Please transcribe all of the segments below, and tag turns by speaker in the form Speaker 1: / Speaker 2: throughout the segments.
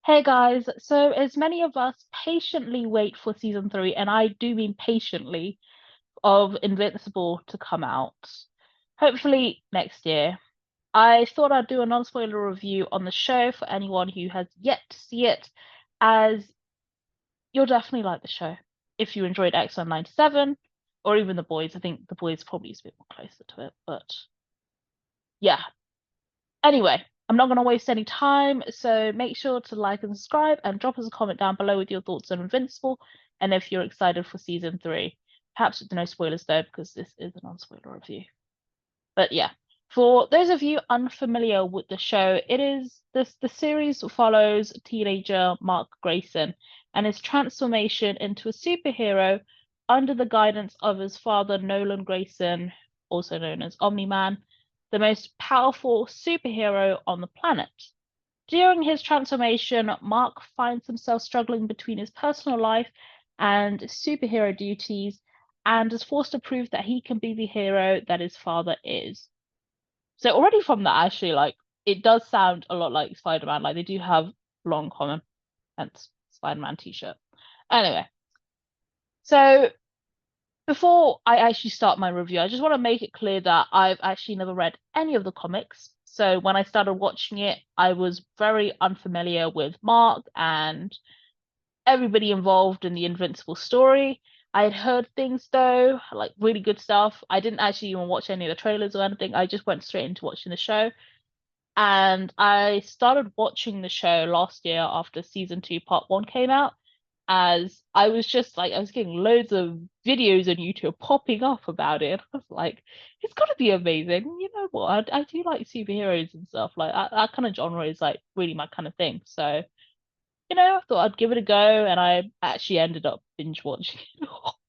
Speaker 1: Hey guys, so as many of us patiently wait for season three, and I do mean patiently, of Invincible to come out, hopefully next year, I thought I'd do a non-spoiler review on the show for anyone who has yet to see it, as you'll definitely like the show. If you enjoyed X-Men 97, or even The Boys, I think The Boys probably is a bit more closer to it, but yeah. Anyway, I'm not going to waste any time, so make sure to like and subscribe and drop us a comment down below with your thoughts on Invincible and if you're excited for season three. Perhaps with no spoilers though, because this is a non-spoiler review. But yeah, for those of you unfamiliar with the show, it is the series follows teenager Mark Grayson and his transformation into a superhero under the guidance of his father Nolan Grayson, also known as Omni-Man, the most powerful superhero on the planet. During his transformation, Mark finds himself struggling between his personal life and superhero duties and is forced to prove that he can be the hero that his father is. So already from that, actually, like it does sound a lot like Spider-Man. Like they do have long common, hence Spider-Man t-shirt. Anyway, so before I actually start my review, I just want to make it clear that I've actually never read any of the comics. So when I started watching it, I was very unfamiliar with Mark and everybody involved in the Invincible story. I had heard things though, like really good stuff. I didn't actually even watch any of the trailers or anything. I just went straight into watching the show. And I started watching the show last year after season two, part one came out, as I was just like, I was getting loads of videos on YouTube popping up about it. I was like, it's got to be amazing. You know what? I do like superheroes and stuff. Like that kind of genre is like really my kind of thing. So, I thought I'd give it a go, and I actually ended up binge watching it all,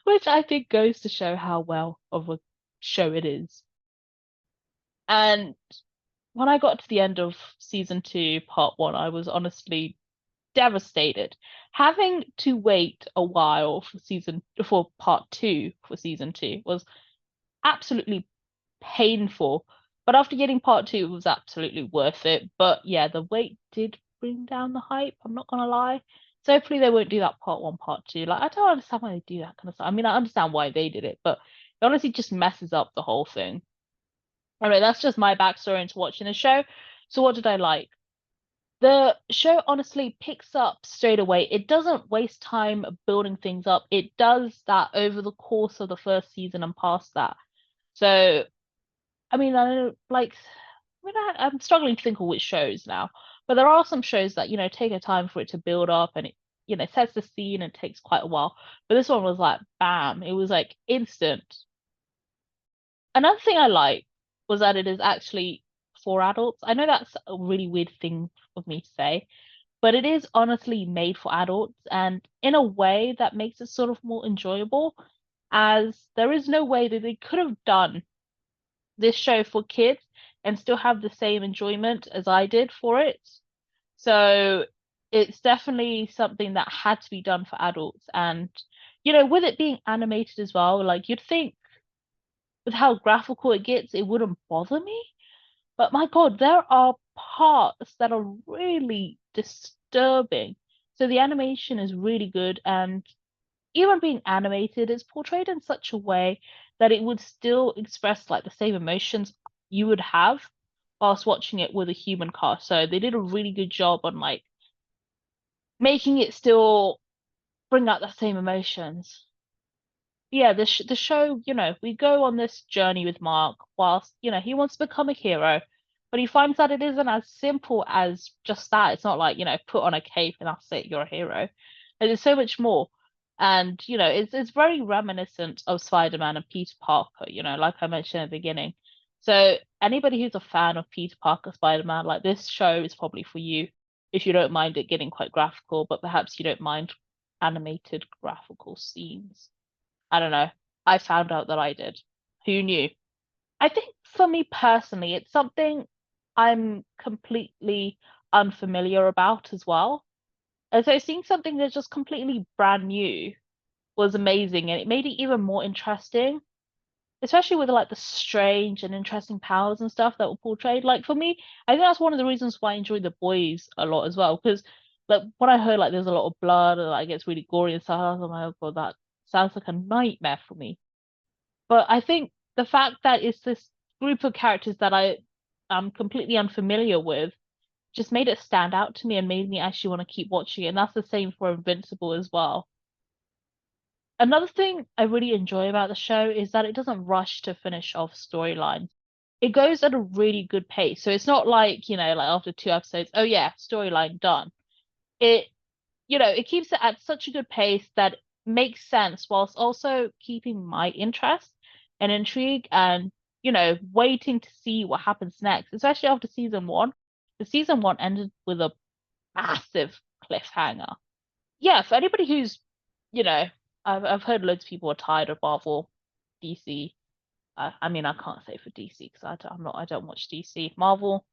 Speaker 1: which I think goes to show how well of a show it is. And when I got to the end of season two, part one, I was honestly devastated. Having to wait a while for part two for season two was absolutely painful. But after getting part two, it was absolutely worth it. But yeah, the wait did bring down the hype, I'm not gonna lie. So hopefully they won't do that part one, part two. Like I don't understand why they do that kind of stuff. I mean, I understand why they did it, but it honestly just messes up the whole thing. Anyway, that's just my backstory into watching the show. So what did I like? The show honestly picks up straight away. It doesn't waste time building things up. It does that over the course of the first season and past that. So, I mean, I don't like, I'm struggling to think of which shows now, but there are some shows that, take a time for it to build up and it sets the scene and takes quite a while. But this one was like, bam, it was like instant. Another thing I like was that it is actually for adults. I know that's a really weird thing of me to say, but it is honestly made for adults and in a way that makes it sort of more enjoyable, as there is no way that they could have done this show for kids and still have the same enjoyment as I did for it. So it's definitely something that had to be done for adults. And, with it being animated as well, like you'd think with how graphical it gets, it wouldn't bother me. But my God, there are parts that are really disturbing. So the animation is really good, and even being animated, it's portrayed in such a way that it would still express like the same emotions you would have whilst watching it with a human cast. So they did a really good job on like making it still bring out the same emotions. Yeah, the show, we go on this journey with Mark whilst, he wants to become a hero, but he finds that it isn't as simple as just that. It's not like, put on a cape and that's it, you're a hero. There's so much more. And, it's very reminiscent of Spider-Man and Peter Parker, like I mentioned at the beginning. So anybody who's a fan of Peter Parker Spider-Man, like this show is probably for you if you don't mind it getting quite graphical, but perhaps you don't mind animated graphical scenes. I don't know. I found out that I did. Who knew? I think for me personally, it's something I'm completely unfamiliar about as well. And so seeing something that's just completely brand new was amazing, and it made it even more interesting. especially with like the strange and interesting powers and stuff that were portrayed. Like for me, I think that's one of the reasons why I enjoy The Boys a lot as well. Because like when I heard like there's a lot of blood and like it's really gory and stuff, I was like, oh god, that sounds like a nightmare for me. But I think the fact that it's this group of characters that I am completely unfamiliar with just made it stand out to me and made me actually want to keep watching it. And that's the same for Invincible as well. Another thing I really enjoy about the show is that it doesn't rush to finish off storylines. It goes at a really good pace. So it's not like, like after 2 episodes, oh yeah, storyline done. It, it keeps it at such a good pace that makes sense whilst also keeping my interest and intrigue and, waiting to see what happens next, especially after season one. The season one ended with a massive cliffhanger. Yeah, for anybody who's, you know, I've heard loads of people are tired of Marvel, DC. I mean, I can't say for DC because I don't watch DC. Marvel,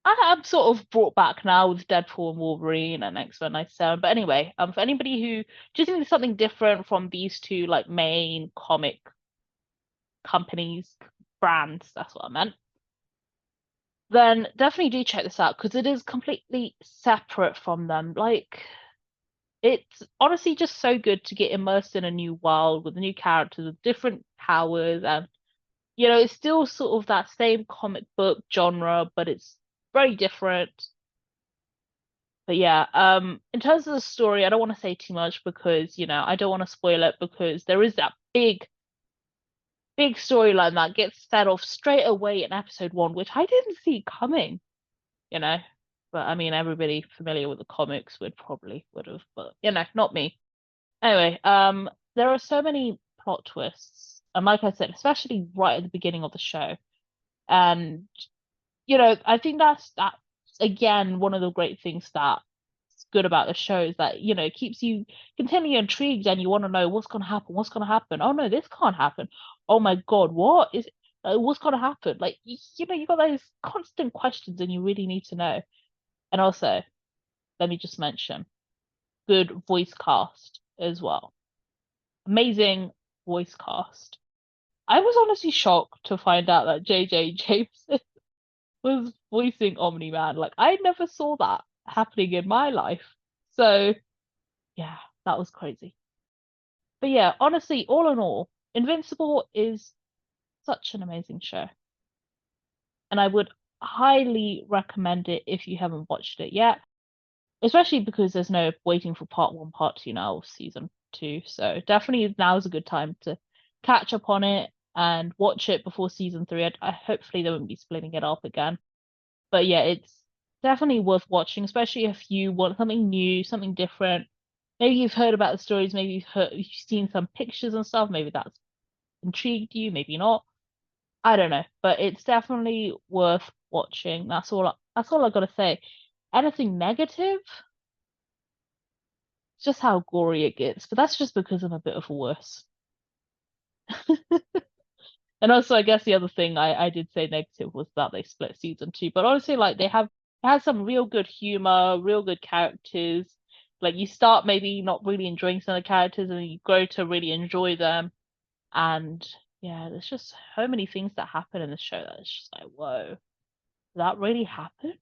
Speaker 1: I'm sort of brought back now with Deadpool and Wolverine and X-Men 97. But anyway, for anybody who just needs something different from these two like main comic companies, brands, that's what I meant, then definitely do check this out because it is completely separate from them. Like it's honestly just so good to get immersed in a new world with new characters with different powers and it's still sort of that same comic book genre, but it's very different. But yeah, in terms of the story, I don't want to say too much because, I don't want to spoil it because there is that big storyline that gets set off straight away in episode one, which I didn't see coming, you know. But I mean, everybody familiar with the comics would have, but not me. Anyway, there are so many plot twists, and like I said, especially right at the beginning of the show, and I think that's again one of the great things that's good about the show is that it keeps you continually intrigued and you want to know what's going to happen, what's going to happen. Oh no, this can't happen. Oh my God, what is what's going to happen? Like you got those constant questions and you really need to know. And also, let me just mention, good voice cast as well. Amazing voice cast. I was honestly shocked to find out that JJ Jameson was voicing Omni-Man. Like I never saw that happening in my life. So yeah, that was crazy. But yeah, honestly, all in all, Invincible is such an amazing show. And I would highly recommend it if you haven't watched it yet. Especially because there's no waiting for part one, part two now of season two. So definitely now is a good time to catch up on it and watch it before season three. Hopefully they won't be splitting it up again. But yeah, it's definitely worth watching, especially if you want something new, something different. Maybe you've heard about the stories, maybe you've seen some pictures and stuff, maybe that's intrigued you, maybe not. I don't know, but it's definitely worth watching. That's all I gotta say. Anything negative? It's just how gory it gets, but that's just because I'm a bit of a wuss. And also, I guess the other thing I did say negative was that they split season two. But honestly, like they have some real good humor, real good characters. Like you start maybe not really enjoying some of the characters, and you grow to really enjoy them. And yeah, there's just so many things that happen in the show that it's just like, whoa, did that really happen?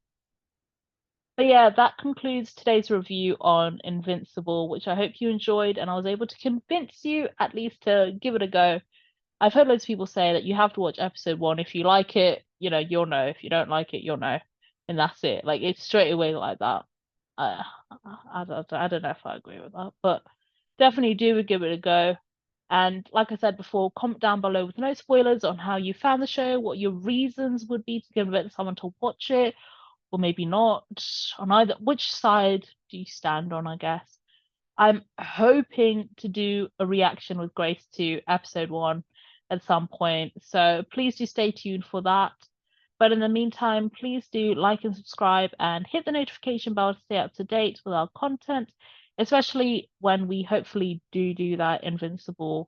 Speaker 1: But yeah, that concludes today's review on Invincible, which I hope you enjoyed, and I was able to convince you at least to give it a go. I've heard loads of people say that you have to watch episode one. If you like it, you'll know. If you don't like it, you'll know. And that's it. Like it's straight away like that. I, I don't know if I agree with that, but definitely do give it a go. And like I said before, comment down below with no spoilers on how you found the show, what your reasons would be to convince someone to watch it, or maybe not. On either which side do you stand on, I guess. I'm hoping to do a reaction with Grace to episode one at some point. So please do stay tuned for that. But in the meantime, please do like and subscribe and hit the notification bell to stay up to date with our content, especially when we hopefully do that Invincible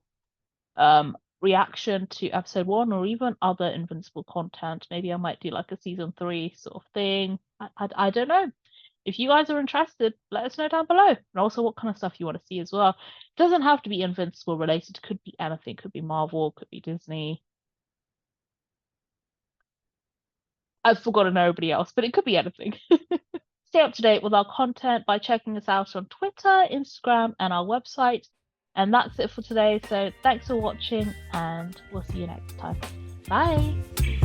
Speaker 1: reaction to episode one or even other Invincible content. Maybe I might do like a season three sort of thing. I don't know. if you guys are interested, let us know down below. And also what kind of stuff you want to see as well. It doesn't have to be Invincible related. It could be anything. It could be Marvel, could be Disney. I've forgotten everybody else, but it could be anything. Stay up to date with our content by checking us out on Twitter, Instagram, and our website. And that's it for today. So thanks for watching, and we'll see you next time. Bye.